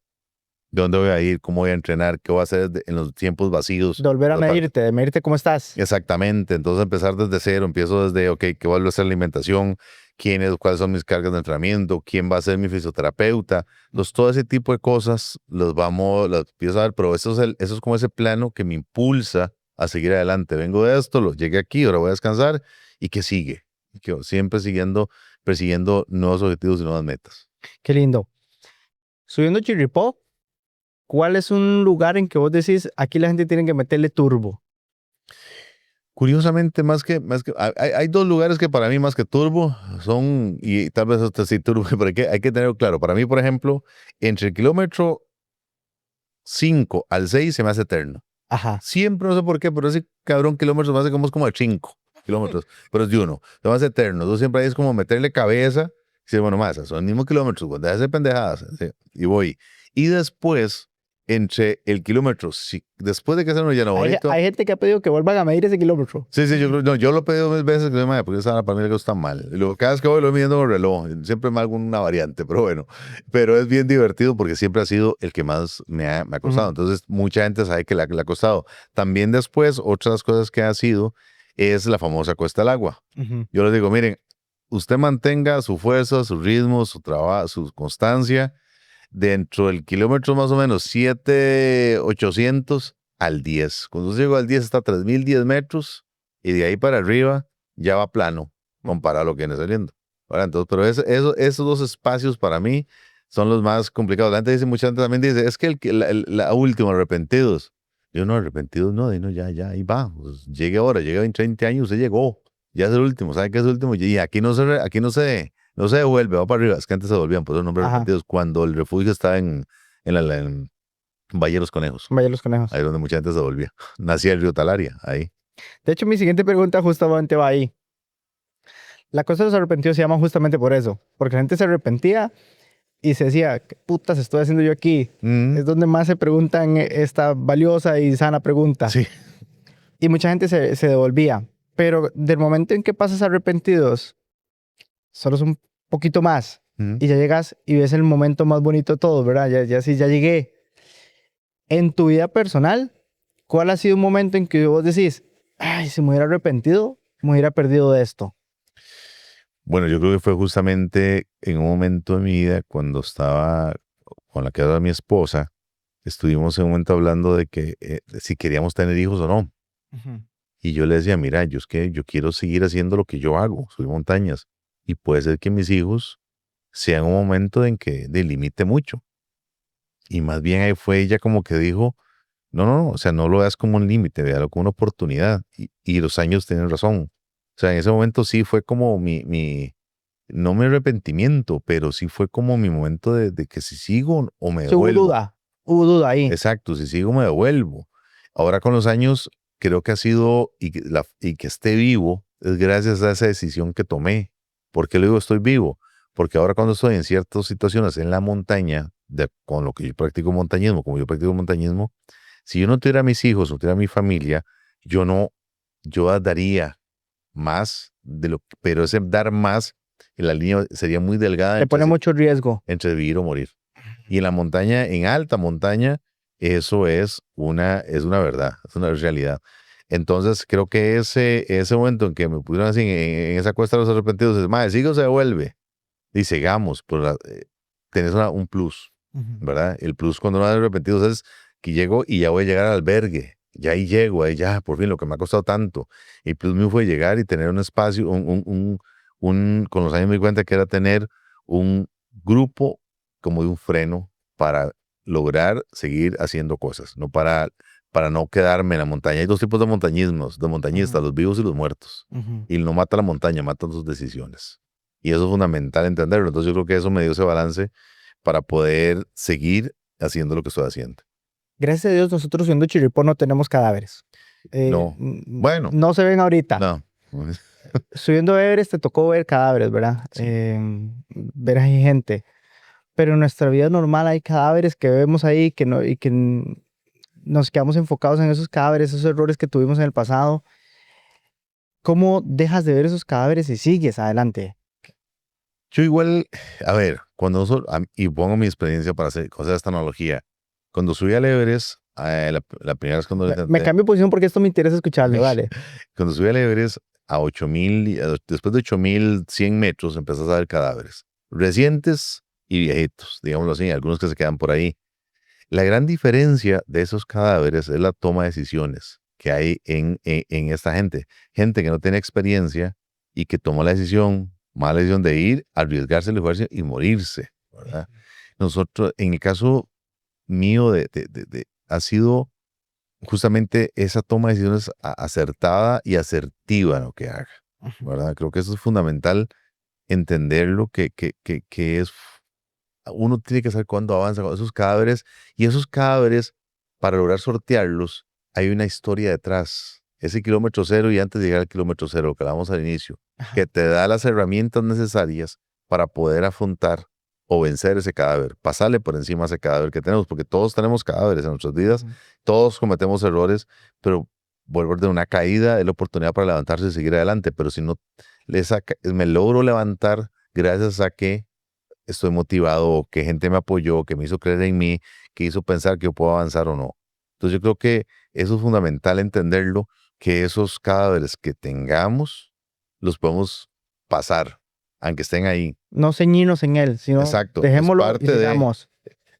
de dónde voy a ir, cómo voy a entrenar, qué voy a hacer en los tiempos vacíos.
De volver a medirte, de medirte cómo estás.
Exactamente, entonces empezar desde cero, empiezo desde, ok, ¿qué vuelvo a hacer la alimentación? ¿Cuáles son mis cargas de entrenamiento? ¿Quién va a ser mi fisioterapeuta? Entonces, todo ese tipo de cosas las empiezo a ver, pero eso es como ese plano que me impulsa a seguir adelante. Vengo de esto, llegué aquí, ahora voy a descansar, ¿y qué sigue? Y que siempre persiguiendo nuevos objetivos y nuevas metas.
Qué lindo. Subiendo Chirripó, ¿cuál es un lugar en que vos decís, aquí la gente tiene que meterle turbo?
Curiosamente, hay dos lugares que para mí más que turbo son, y tal vez hasta sí turbo, pero hay que tenerlo claro. Para mí, por ejemplo, entre el kilómetro 5 al 6 se me hace eterno.
Ajá.
Siempre, no sé por qué, pero ese cabrón kilómetro me hace como de 5 kilómetros, pero es de uno. Se me hace eterno. Tú siempre ahí es como meterle cabeza. Y decir, bueno, más, son los mismos kilómetros, cuando hace pendejadas. ¿Sí? Y voy. Y después, entre el kilómetro, después de que sea uno lleno bonito.
Hay gente que ha pedido que vuelvan a medir ese kilómetro.
Sí, yo creo, no, yo lo he pedido 1000 veces, porque esa para mí le gusta mal. Y luego, cada vez que voy lo voy midiendo con el reloj, siempre me hago una variante, pero bueno. Pero es bien divertido porque siempre ha sido el que más me ha costado. Entonces, mucha gente sabe que le ha costado. También después, otras cosas que ha sido es la famosa Cuesta del Agua. Yo les digo, miren, usted mantenga su fuerza, su ritmo, su trabajo, su constancia dentro del kilómetro más o menos 7,800 al 10. Cuando usted llega al 10 está a 3010 metros y de ahí para arriba ya va plano comparado a lo que viene saliendo. ¿Verdad? Entonces, pero esos dos espacios para mí son los más complicados. La gente dice, mucha gente también dice, es que la última, arrepentidos. Yo no, arrepentidos no, ya, ahí va. Pues, llegue ahora, llegue en 30 años, usted llegó. Ya es el último, ¿sabe qué es el último? Y aquí no se devuelve, va para arriba. Es que antes se volvían por esos nombres arrepentidos cuando el refugio estaba en Valle de los Conejos.
Valle de los Conejos.
Ahí donde mucha gente se volvía. Nacía el río Talaria, ahí.
De hecho, mi siguiente pregunta justamente va ahí. La Costa de los Arrepentidos se llama justamente por eso. Porque la gente se arrepentía y se decía, ¿qué putas estoy haciendo yo aquí? Es donde más se preguntan esta valiosa y sana pregunta.
Sí.
Y mucha gente se devolvía. Pero del momento en que pasas arrepentidos, solo es un poquito más. Y ya llegas y ves el momento más bonito de todo, ¿verdad? Ya llegué. En tu vida personal, ¿cuál ha sido un momento en que vos decís, ay, si me hubiera arrepentido, me hubiera perdido de esto?
Bueno, yo creo que fue justamente en un momento de mi vida cuando estaba con la que era mi esposa, estuvimos en un momento hablando de que si queríamos tener hijos o no. Y yo le decía, mira, es que yo quiero seguir haciendo lo que yo hago, subir montañas. Y puede ser que mis hijos sean un momento en que delimite mucho. Y más bien ahí fue ella como que dijo, no, o sea, no lo veas como un límite, véalo como una oportunidad. Y los años tienen razón. O sea, en ese momento sí fue como no mi arrepentimiento, pero sí fue como mi momento de que si sigo o me devuelvo.
Hubo duda ahí.
Exacto, si sigo me devuelvo. Ahora con los años creo que ha sido, y que esté vivo, es gracias a esa decisión que tomé. ¿Por qué le digo estoy vivo? Porque ahora cuando estoy en ciertas situaciones en la montaña, con lo que yo practico montañismo, como yo practico montañismo, si yo no tuviera mis hijos, no tuviera mi familia, yo daría más pero ese dar más, en la línea sería muy delgada.
Te pone mucho riesgo.
Entre vivir o morir. Y en la montaña, en alta montaña, eso es una verdad, es una realidad. Entonces, creo que ese momento en que me pusieron así en esa cuesta de los arrepentidos, es, madre, sigo se devuelve. Y sigamos, pero tenés un plus, ¿verdad? El plus cuando no hay arrepentidos es que llego y ya voy a llegar al albergue. Ya ahí llego, ahí ya, por fin, lo que me ha costado tanto. El plus mío fue llegar y tener un espacio, con los años me di cuenta que era tener un grupo como de un freno para lograr seguir haciendo cosas, no para no quedarme en la montaña. Hay dos tipos de montañistas, los vivos y los muertos. Y no mata la montaña, mata tus decisiones. Y eso es fundamental entenderlo. Entonces yo creo que eso me dio ese balance para poder seguir haciendo lo que estoy haciendo.
Gracias a Dios nosotros subiendo Chirripó no tenemos cadáveres.
No. Bueno.
No se ven ahorita.
No.
Subiendo Everest te tocó ver cadáveres, ¿verdad?
Sí.
Ver ahí gente. Pero en nuestra vida normal hay cadáveres que vemos ahí y que nos quedamos enfocados en esos cadáveres, esos errores que tuvimos en el pasado. ¿Cómo dejas de ver esos cadáveres y sigues adelante?
Yo igual, a ver, y pongo mi experiencia para hacer esta analogía. Cuando subí al Everest, la primera vez cuando lo intenté.
Me cambio de posición porque esto me interesa escucharlo, vale.
Cuando subí al Everest a 8,000, después de 8,100 metros, empezás a ver cadáveres. Recientes y viejitos, digámoslo así, algunos que se quedan por ahí. La gran diferencia de esos cadáveres es la toma de decisiones que hay en esta gente. Gente que no tiene experiencia y que tomó la mala decisión de ir, arriesgarse el esfuerzo y morirse, ¿verdad? Nosotros, en el caso mío ha sido justamente esa toma de decisiones acertada y asertiva en lo que haga, ¿verdad? Creo que eso es fundamental, entenderlo, que es, uno tiene que saber cuándo avanza con esos cadáveres, y esos cadáveres, para lograr sortearlos, hay una historia detrás. Ese kilómetro cero y antes de llegar al kilómetro cero, lo que hablamos al inicio,
Ajá.
que te da las herramientas necesarias para poder afrontar o vencer ese cadáver, pasarle por encima a ese cadáver que tenemos, porque todos tenemos cadáveres en nuestras vidas, todos cometemos errores, pero volver de una caída es la oportunidad para levantarse y seguir adelante, pero si no me logro levantar gracias a que estoy motivado, que gente me apoyó, que me hizo creer en mí, que hizo pensar que yo puedo avanzar o no. Entonces yo creo que eso es fundamental entenderlo, que esos cadáveres que tengamos los podemos pasar, aunque estén ahí.
No ceñirnos en él, sino
Exacto, es
dejémoslo y
parte de...
sigamos.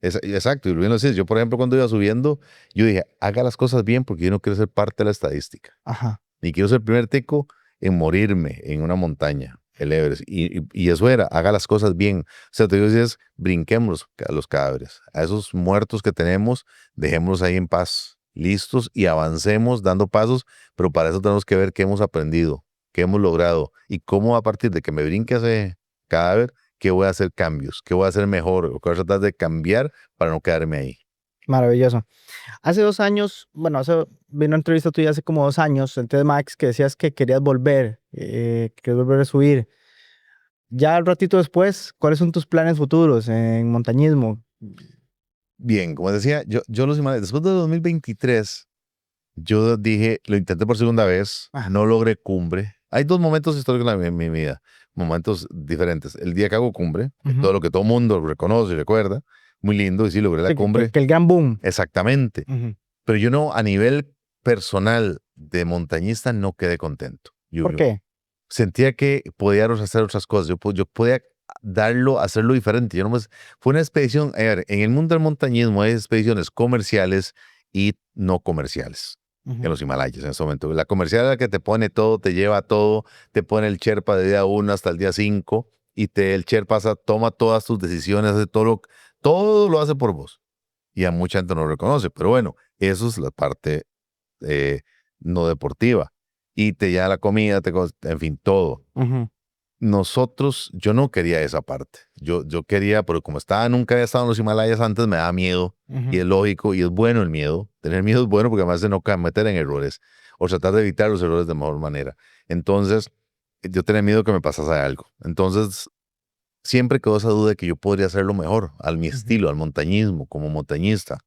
Exacto, y bien lo decís. Yo, por ejemplo, cuando iba subiendo, yo dije, haga las cosas bien porque yo no quiero ser parte de la estadística.
Ajá.
Ni quiero ser el primer tico en morirme en una montaña, el Everest. Y eso era, haga las cosas bien. O sea, te digo, es brinquemos a los cadáveres. A esos muertos que tenemos, dejémoslos ahí en paz, listos, y avancemos dando pasos, pero para eso tenemos que ver qué hemos aprendido, qué hemos logrado, y cómo a partir de que me brinque ese cadáver, qué voy a hacer cambios, qué voy a hacer mejor, o qué voy a tratar de cambiar para no quedarme ahí.
Maravilloso. Hace 2 años, bueno, vi una entrevista tuya hace como 2 años, entonces Max, que decías que querías volver, a subir. Ya un ratito después, ¿cuáles son tus planes futuros en montañismo?
Bien, como decía, yo los Himalayas, después de 2023, yo dije, lo intenté por segunda vez,
Ajá.
no logré cumbre. Hay dos momentos históricos en mi vida, momentos diferentes. El día que hago cumbre, todo lo que todo mundo reconoce y recuerda, muy lindo, y sí, logré la
Sí,
cumbre.
que el gran boom.
Exactamente.
Ujú.
Pero yo no, a nivel personal de montañista, no quedé contento.
¿Por qué?
Sentía que podía hacer otras cosas. Yo podía hacerlo diferente. Fue una expedición. A ver, en el mundo del montañismo hay expediciones comerciales y no comerciales en los Himalayas en ese momento. La comercial es la que te pone todo, te lleva todo, te pone el Sherpa de día 1 hasta el día 5, y el Sherpa toma todas tus decisiones, hace todo lo hace por vos. Y a mucha gente no lo reconoce. Pero bueno, eso es la parte eh, no deportiva. Y te lleva la comida, en fin, todo.
Ujú.
Yo no quería esa parte. Yo quería, pero como nunca había estado en los Himalayas antes, me da miedo. Y es lógico, y es bueno el miedo. Tener miedo es bueno porque además de no meter en errores o tratar de evitar los errores de mejor manera. Entonces, yo tenía miedo que me pasase algo. Entonces, siempre quedó esa duda de que yo podría hacerlo mejor, mi estilo, al montañismo, como montañista.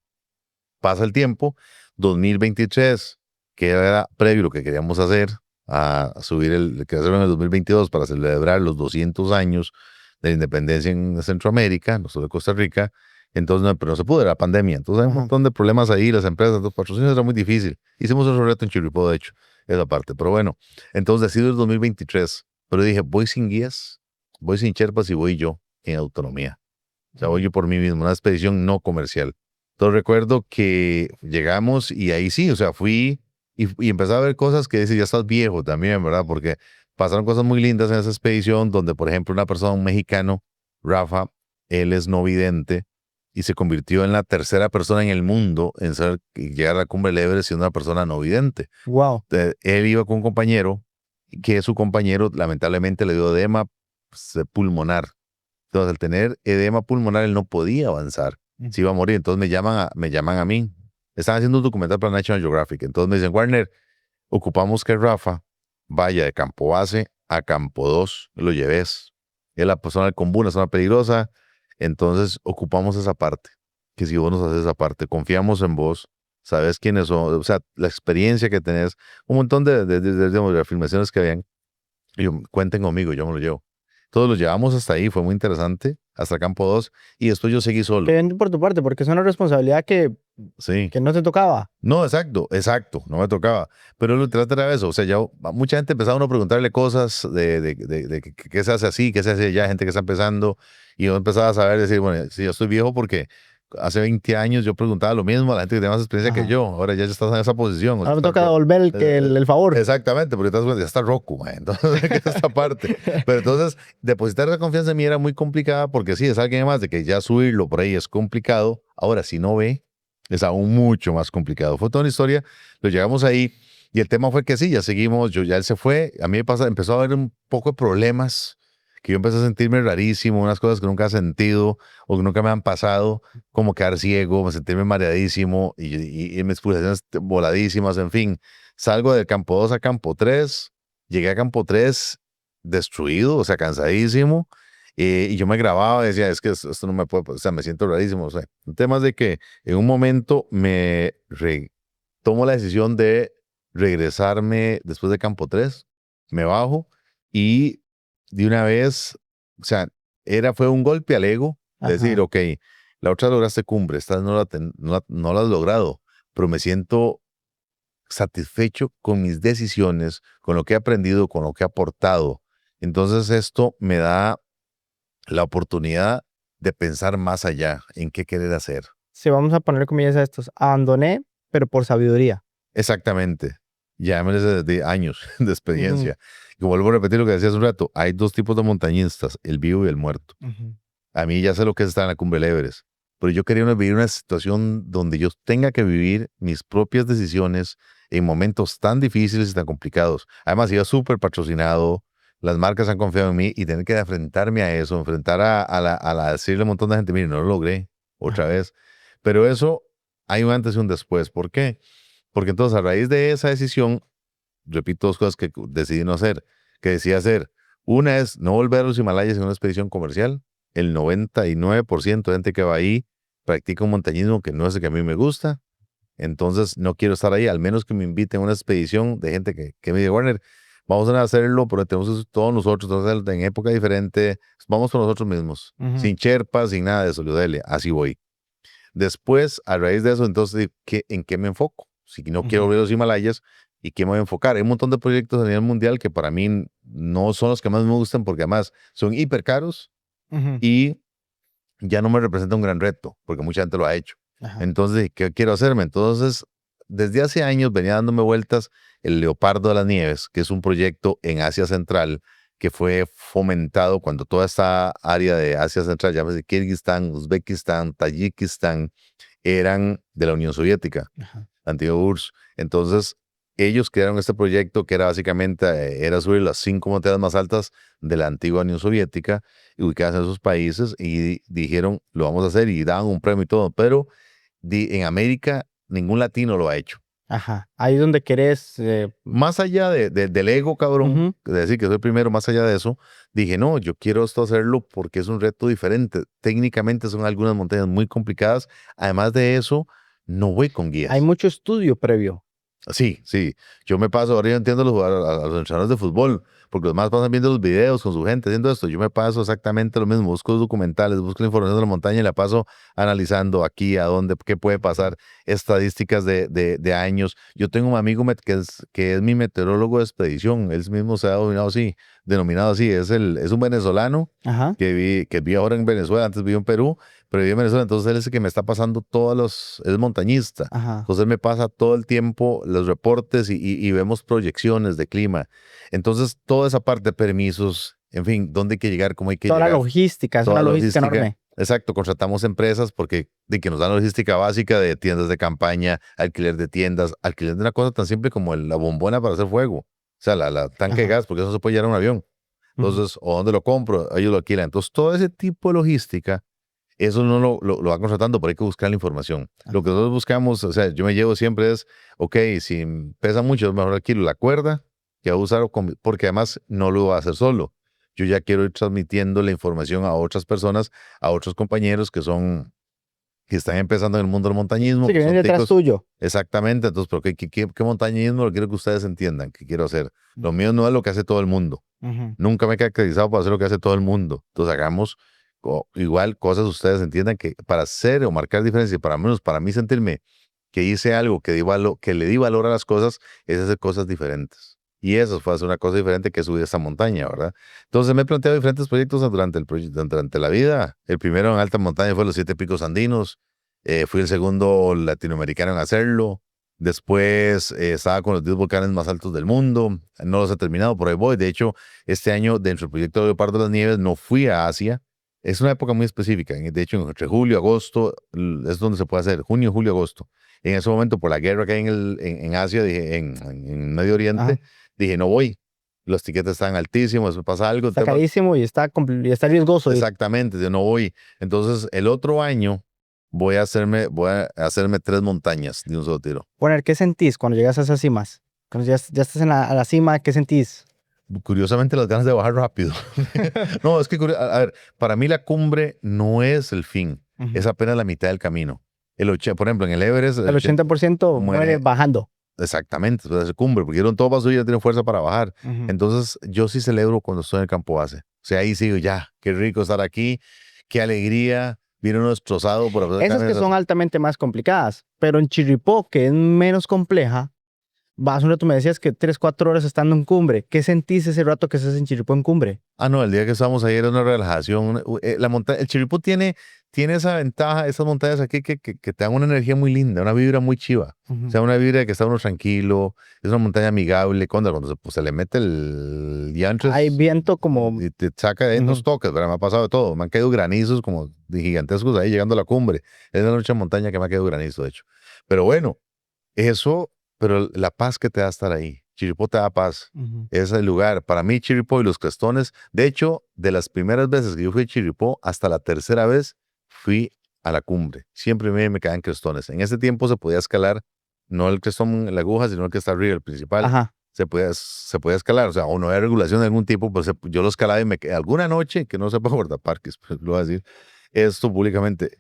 Pasa el tiempo, 2023, que era previo lo que queríamos hacer, a subir que hacerlo en el 2022 para celebrar los 200 años de la independencia en Centroamérica, no solo de Costa Rica. Entonces, pero no se pudo, era pandemia. Entonces hay un montón de problemas ahí, las empresas, los patrocinios, era muy difícil. Hicimos otro reto en Chirripó, de hecho, esa parte. Pero bueno, entonces decido el 2023. Pero dije, voy sin guías, voy sin Sherpas y voy yo en autonomía. O sea, voy yo por mí mismo, una expedición no comercial. Entonces recuerdo que llegamos y ahí sí, o sea, fui y empecé a ver cosas que dice, ya estás viejo también, ¿verdad? Porque pasaron cosas muy lindas en esa expedición donde, por ejemplo, una persona, un mexicano, Rafa, él es no vidente y se convirtió en la tercera persona en el mundo en llegar a la cumbre del Everest siendo una persona no vidente.
Wow.
Él iba con un compañero que su compañero lamentablemente le dio edema pulmonar. Entonces, al tener edema pulmonar, él no podía avanzar, se iba a morir. Entonces me llaman a mí. Están haciendo un documental para National Geographic. Entonces me dicen, Warner, ocupamos que Rafa vaya de campo base a campo 2, lo lleves. Es la zona del Combú, una zona peligrosa. Entonces ocupamos esa parte. Que si vos nos haces esa parte, confiamos en vos, sabes quiénes son, o sea, la experiencia que tenés, un montón de afirmaciones que habían. Y cuenten conmigo, yo me lo llevo. Todos los llevamos hasta ahí, fue muy interesante, hasta campo 2, y después yo seguí solo.
Qué bien por tu parte, porque es una responsabilidad
Sí.
que no te tocaba.
No, exacto, no me tocaba. Pero lo trata era eso, o sea, ya mucha gente empezaba uno a preguntarle cosas de qué se hace así, qué se hace allá, gente que está empezando, y yo empezaba a saber, decir, bueno, si yo estoy viejo porque hace 20 años yo preguntaba lo mismo a la gente que tiene más experiencia
Ajá.
que yo. Ahora ya estás en esa posición.
Ahora me toca devolver el favor.
Exactamente, porque ya está Roku, man. Entonces, ¿qué es esta parte? Pero entonces, depositar esa confianza en mí era muy complicada porque sí, es alguien más de que ya subirlo por ahí es complicado. Ahora, si no ve, es aún mucho más complicado. Fue toda una historia, lo llegamos ahí y el tema fue que sí, ya seguimos, ya él se fue. A mí me pasa, empezó a haber un poco de problemas que yo empecé a sentirme rarísimo, unas cosas que nunca he sentido o que nunca me han pasado, como quedar ciego, me sentirme mareadísimo y mis pulsaciones voladísimas, en fin. Salgo del campo 2 a campo 3, llegué a campo 3 destruido, o sea, cansadísimo, y yo me grababa y decía, es que esto no me puede, o sea, me siento rarísimo, o sea, el tema es de que en un momento tomo la decisión de regresarme después de campo 3, me bajo y de una vez, o sea, fue un golpe al ego, decir,
Ajá.
ok, la otra lograste cumbre, esta no la has logrado, pero me siento satisfecho con mis decisiones, con lo que he aprendido, con lo que he aportado. Entonces esto me da la oportunidad de pensar más allá en qué querer hacer.
Si vamos a poner comillas a estos, abandoné, pero por sabiduría.
Exactamente. Ya me de años de
Ujú,
experiencia. Y vuelvo a repetir lo que decía hace un rato. Hay dos tipos de montañistas, el vivo y el muerto.
ujú.
A mí ya sé lo que es estar en la cumbre del Everest, pero yo quería vivir una situación donde yo tenga que vivir mis propias decisiones en momentos tan difíciles y tan complicados. Además, iba súper patrocinado, las marcas han confiado en mí y tener que enfrentarme a eso, enfrentar a decirle a un montón de gente, mire, no lo logré otra
Ajá.
vez. Pero eso hay un antes y un después. ¿Por qué? Porque entonces a raíz de esa decisión, repito dos cosas que decidí no hacer, que decidí hacer. Una es no volver a los Himalayas en una expedición comercial. El 99% de gente que va ahí practica un montañismo que no es el que a mí me gusta. Entonces no quiero estar ahí, al menos que me inviten a una expedición de gente que me diga, Warner, vamos a hacerlo, pero tenemos que hacer todos nosotros, entonces, en época diferente, vamos con nosotros mismos,
Ujú,
sin Sherpa, sin nada de eso, dele, así voy. Después, a raíz de eso, entonces, ¿en qué me enfoco? Si no quiero
ujú,
ver los Himalayas, ¿y qué me voy a enfocar? Hay un montón de proyectos a nivel mundial que para mí no son los que más me gustan porque además son hiper caros
ujú.
y ya no me representa un gran reto porque mucha gente lo ha hecho.
Ajá.
Entonces, ¿qué quiero hacerme? Entonces, desde hace años venía dándome vueltas el Leopardo de las Nieves, que es un proyecto en Asia Central que fue fomentado cuando toda esta área de Asia Central, llámese Kirguistán, Uzbekistán, Tayikistán, eran de la Unión Soviética,
Ajá.
la antigua URSS. Entonces, ellos crearon este proyecto que era básicamente, era subir las 5 montañas más altas de la antigua Unión Soviética, ubicadas en esos países, y dijeron, lo vamos a hacer, y daban un premio y todo, pero en América ningún latino lo ha hecho.
Ajá. Ahí es donde querés.
Más allá del ego, cabrón,
Ujú,
de decir que soy primero, más allá de eso, dije, no, yo quiero esto hacerlo porque es un reto diferente. Técnicamente son algunas montañas muy complicadas. Además de eso, no voy con
hay
guías.
mucho estudio previo.
Sí, sí. Yo me paso, ahora yo entiendo a los entrenadores de fútbol, porque los más pasan viendo los videos con su gente haciendo esto. Yo me paso exactamente lo mismo. Busco los documentales, busco la información de la montaña y la paso analizando aquí, a dónde, qué puede pasar, estadísticas de años. Yo tengo un amigo que es mi meteorólogo de expedición. Él mismo se ha denominado así. Es un venezolano
Ajá.
que vive ahora en Venezuela, antes vivió en Perú, pero vive en Venezuela. Entonces él es el que me está pasando es montañista.
Ajá.
Entonces me pasa todo el tiempo los reportes y vemos proyecciones de clima. Entonces toda esa parte de permisos, en fin, dónde hay que llegar, cómo hay que
Toda la
llegar,
logística, es una
toda la
logística
logística.
enorme.
Exacto, contratamos empresas que nos dan logística básica de tiendas de campaña, alquiler de tiendas, alquiler de una cosa tan simple como la bombona para hacer fuego. O sea, la tanque de
Ajá.
gas, porque eso no se puede llevar a un avión.
Ujú.
Entonces, ¿o dónde lo compro? Ellos lo alquilan. Entonces, todo ese tipo de logística eso no lo va contratando, pero hay que buscar la información. Lo que
Ajá.
nosotros buscamos, o sea, yo me llevo siempre es, ok, si pesa mucho, es mejor alquilo la cuerda que va a usar, porque además no lo va a hacer solo. Yo ya quiero ir transmitiendo la información a otras personas, a otros compañeros que están empezando en el mundo del montañismo,
Sí, que
que
viene
son
detrás
ticos.
tuyo.
Exactamente, entonces, pero ¿qué montañismo lo quiero que ustedes entiendan? ¿Qué quiero hacer? Lo
Ujú,
mío no es lo que hace todo el mundo.
ujú,
Nunca me he caracterizado para hacer lo que hace todo el mundo. Entonces hagamos igual cosas ustedes entiendan que para hacer o marcar diferencia, para menos para mí sentirme que hice algo, que le di valor a las cosas, es hacer cosas diferentes. Y eso fue hacer una cosa diferente que subir esta montaña, ¿verdad? Entonces me he planteado diferentes proyectos durante la vida. El primero en alta montaña fue los 7 picos andinos. Fui el segundo latinoamericano en hacerlo. Después estaba con los 10 volcanes más altos del mundo. No los he terminado, por ahí voy. De hecho, este año, dentro del proyecto de Leopardo de las Nieves, no fui a Asia. Es una época muy específica. De hecho, entre julio y agosto es donde se puede hacer. Junio, julio, agosto. En ese momento, por la guerra que hay en Asia, dije, en Medio Oriente, dije, no voy. Los tiquetes están altísimos, me pasa algo.
Está carísimo y está riesgoso.
Exactamente, yo no voy. Entonces, el otro año voy a hacerme 3 montañas de un solo tiro.
Bueno, ¿qué sentís cuando llegas a esas cimas? Cuando ya estás a la cima, ¿qué sentís?
Curiosamente, las ganas de bajar rápido. No, es que, a ver, para mí la cumbre no es el fin, es apenas la mitad del camino. Por ejemplo, en el Everest...
El 80% muere bajando.
Exactamente, es cumbre, porque dieron todo para subir y ya tienen fuerza para bajar. Entonces, yo sí celebro cuando estoy en el campo base. O sea, ahí sigo, ya, qué rico estar aquí, qué alegría, viene uno destrozado por hacer
Esas que son altamente más complicadas, pero en Chirripó, que es menos compleja, hace un rato me decías que 3, 4 horas estando en cumbre. ¿Qué sentís ese rato que estás en Chirripó en cumbre?
No, el día que estábamos ahí era una relajación. La montaña, el Chirripó tiene esa ventaja, esas montañas aquí que te dan una energía muy linda, una vibra muy chiva. O sea, una vibra de que está uno tranquilo, es una montaña amigable. Cuando se le mete el diantres,
hay viento como...
Y te saca de unos toques, ¿verdad? Me ha pasado de todo. Me han caído granizos como de gigantescos ahí llegando a la cumbre. Es la noche en montaña que me ha caído granizo, de hecho. Pero bueno, eso, pero la paz que te da estar ahí. Chirripó te da paz. Es el lugar. Para mí, Chirripó y los Crestones, de hecho, de las primeras veces que yo fui a Chirripó, hasta la tercera vez fui a la cumbre. Siempre me quedaban Crestones. En ese tiempo se podía escalar, no el Crestón, la aguja, sino el que está arriba, el principal.
Ajá.
Se podía escalar, o sea, o no había regulación de algún tipo, pues yo lo escalaba y me quedé alguna noche, que no sepa guardaparques, pues lo voy a decir, esto públicamente,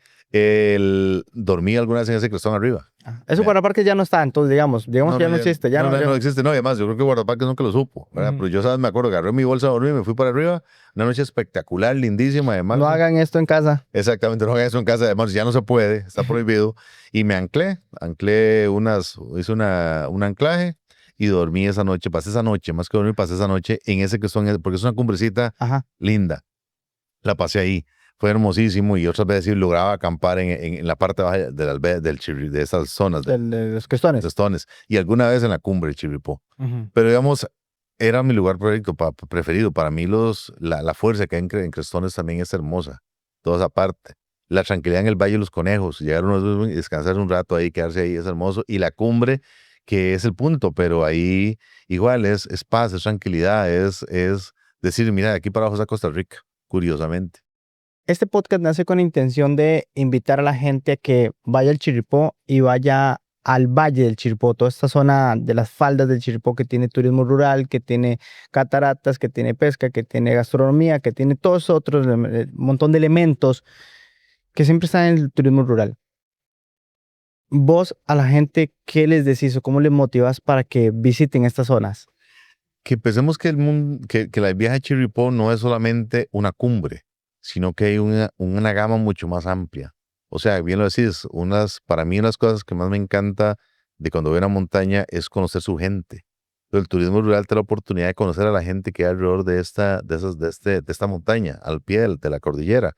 dormí alguna vez en ese crestón arriba.
Eso guardaparques ya no está, entonces digamos que ya no existe.
No existe, no, y además, yo creo que guardaparques nunca lo supo, ¿verdad? Pero yo, ¿sabes? Me acuerdo, agarré mi bolsa a dormir, me fui para arriba, una noche espectacular, lindísima, además.
No hagan esto en casa.
Exactamente, no hagan eso en casa, además ya no se puede, está prohibido, y me anclé hice un anclaje, y dormí esa noche, pasé esa noche, más que dormir, pasé esa noche en ese que son, porque es una cumbrecita linda. La pasé ahí, fue hermosísimo y otras veces sí lograba acampar en la parte baja de esas zonas.
De los Crestones.
Y alguna vez en la cumbre del Chirripó. Pero digamos, era mi lugar preferido. Para mí la fuerza que hay en Crestones también es hermosa. Toda esa parte. La tranquilidad en el Valle de los Conejos, llegar uno y descansar un rato ahí, quedarse ahí, es hermoso. Y la cumbre, que es el punto, pero ahí igual es paz, es tranquilidad, es decir, mira, de aquí para abajo está Costa Rica, curiosamente.
Este podcast nace con la intención de invitar a la gente a que vaya al Chirripó y vaya al Valle del Chirripó, toda esta zona de las faldas del Chirripó que tiene turismo rural, que tiene cataratas, que tiene pesca, que tiene gastronomía, que tiene todos otros montón de elementos que siempre están en el turismo rural. Vos a la gente, ¿qué les decís o cómo les motivas para que visiten estas zonas?
Que pensemos que la viaje a Chirripó no es solamente una cumbre, sino que hay una gama mucho más amplia. O sea, bien lo decís, para mí unas cosas que más me encanta de cuando voy a una montaña es conocer su gente. Pero el turismo rural te da la oportunidad de conocer a la gente que hay alrededor de esta montaña, al pie de la cordillera.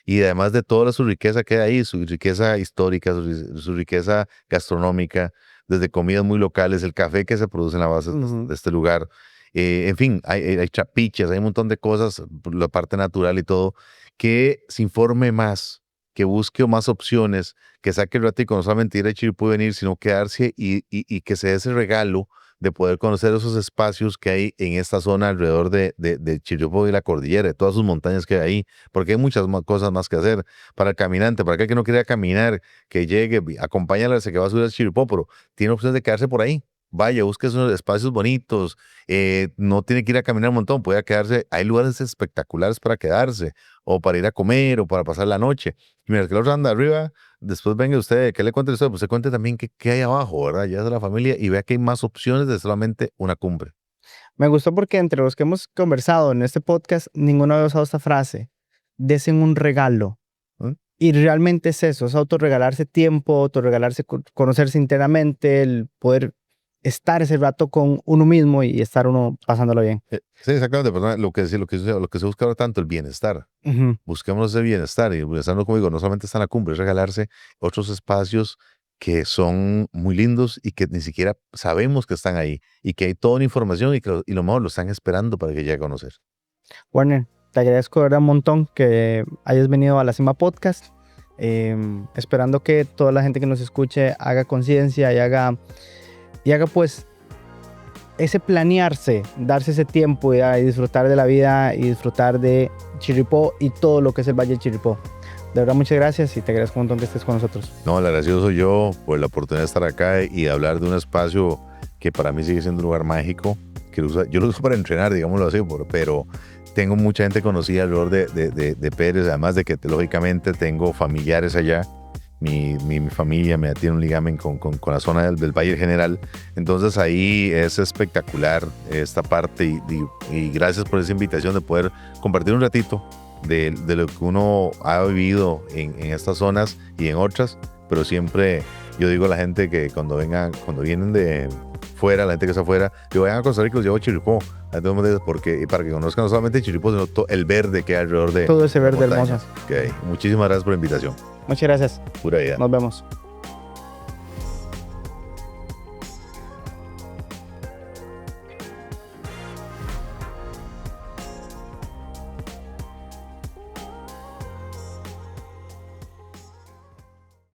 Y además de toda su riqueza que hay ahí, su riqueza histórica, su riqueza gastronómica, desde comidas muy locales, el café que se produce en la base de este lugar. En fin, hay chapiches, hay un montón de cosas, la parte natural y todo, que se informe más, que busque más opciones, que saque el ratico, no solamente ir a Chirripó y venir, sino quedarse y que se dé ese regalo de poder conocer esos espacios que hay en esta zona alrededor de Chirripó y la cordillera, de todas sus montañas que hay ahí, porque hay muchas cosas más que hacer. Para el caminante, para aquel que no quiera caminar, que llegue, acompáñale, se que va a subir a Chirripó, pero tiene opciones de quedarse por ahí. Vaya, busque esos espacios bonitos, no tiene que ir a caminar un montón, puede quedarse, hay lugares espectaculares para quedarse, o para ir a comer, o para pasar la noche. Y mientras que el otro anda arriba, después venga usted, ¿qué le cuente usted? Pues se cuente también qué hay abajo, ¿verdad? Ya es de la familia y vea que hay más opciones de solamente una cumbre.
Me gustó porque entre los que hemos conversado en este podcast, ninguno había usado esta frase, desen un regalo. Y realmente es eso, es autorregalarse tiempo, autorregalarse conocerse internamente, el poder estar ese rato con uno mismo y estar uno pasándolo bien.
Sí, exactamente, perdón, lo que se busca ahora tanto, el bienestar.
Ujú.
Busquemos ese bienestar, y el bienestar, como digo, no solamente está en la cumbre, es regalarse otros espacios que son muy lindos y que ni siquiera sabemos que están ahí, y que hay toda una información y lo mejor lo están esperando para que llegue a conocer.
Warner, te agradezco de verdad un montón que hayas venido a La Cima Podcast. Esperando que toda la gente que nos escuche haga conciencia y haga pues ese planearse, darse ese tiempo y disfrutar de la vida y disfrutar de Chirripó y todo lo que es el Valle de Chirripó. De verdad, muchas gracias y te agradezco un montón que estés con nosotros.
No, el agradecido soy yo por la oportunidad de estar acá y de hablar de un espacio que para mí sigue siendo un lugar mágico, que yo lo uso para entrenar, digámoslo así, pero tengo mucha gente conocida alrededor de Pérez, además de que lógicamente tengo familiares allá. Mi familia me tiene un ligamen con la zona del Valle General. Entonces ahí es espectacular esta parte y gracias por esa invitación de poder compartir un ratito de lo que uno ha vivido en estas zonas y en otras, pero siempre yo digo a la gente que cuando vienen de fuera, la gente que está afuera, que vayan a Costa Rica, los llevo a Chirripó, porque para que conozcan no solamente Chirripó, sino todo el verde que hay alrededor de
todo ese verde
montañas.
hermoso.
Okay. Muchísimas gracias por la invitación.
Muchas gracias.
Pura vida.
Nos vemos.